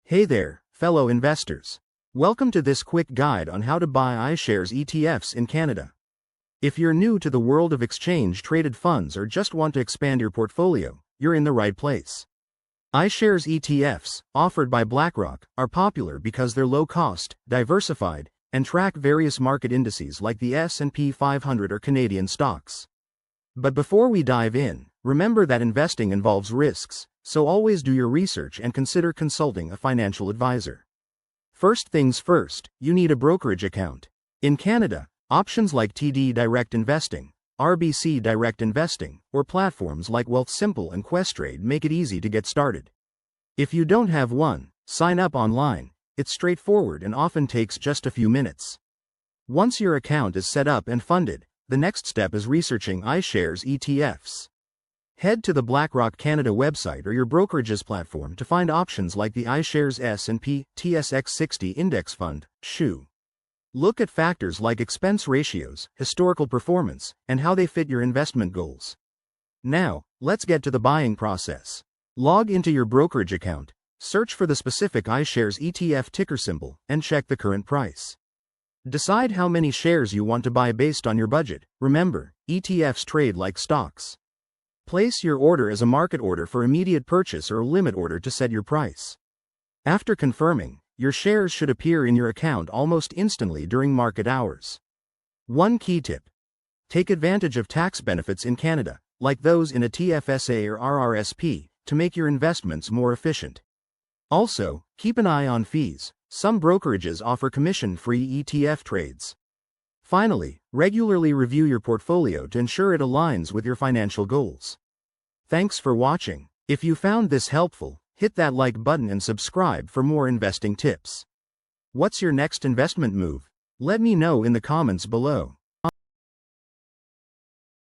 Hey there, fellow investors. Welcome to this quick guide on how to buy iShares ETFs in Canada. If you're new to the world of exchange-traded funds or just want to expand your portfolio, you're in the right place. iShares ETFs, offered by BlackRock, are popular because they're low-cost, diversified, and track various market indices like the S&P 500 or Canadian stocks. But before we dive in, remember that investing involves risks, so always do your research and consider consulting a financial advisor. First things first, you need a brokerage account. In Canada, options like TD Direct Investing, RBC Direct Investing, or platforms like Wealthsimple and Questrade make it easy to get started. If you don't have one, sign up online. It's straightforward and often takes just a few minutes. Once your account is set up and funded, the next step is researching iShares ETFs. Head to the BlackRock Canada website or your brokerage's platform to find options like the iShares S&P TSX 60 Index Fund, SHU. Look at factors like expense ratios, historical performance, and how they fit your investment goals. Now, let's get to the buying process. Log into your brokerage account, search for the specific iShares ETF ticker symbol, and check the current price. Decide how many shares you want to buy based on your budget. Remember, ETFs trade like stocks. Place your order as a market order for immediate purchase or a limit order to set your price. After confirming, your shares should appear in your account almost instantly during market hours. One key tip: take advantage of tax benefits in Canada, like those in a TFSA or RRSP, to make your investments more efficient. Also, keep an eye on fees. Some brokerages offer commission-free ETF trades. Finally, regularly review your portfolio to ensure it aligns with your financial goals. Thanks for watching. If you found this helpful, hit that like button and subscribe for more investing tips. What's your next investment move? Let me know in the comments below.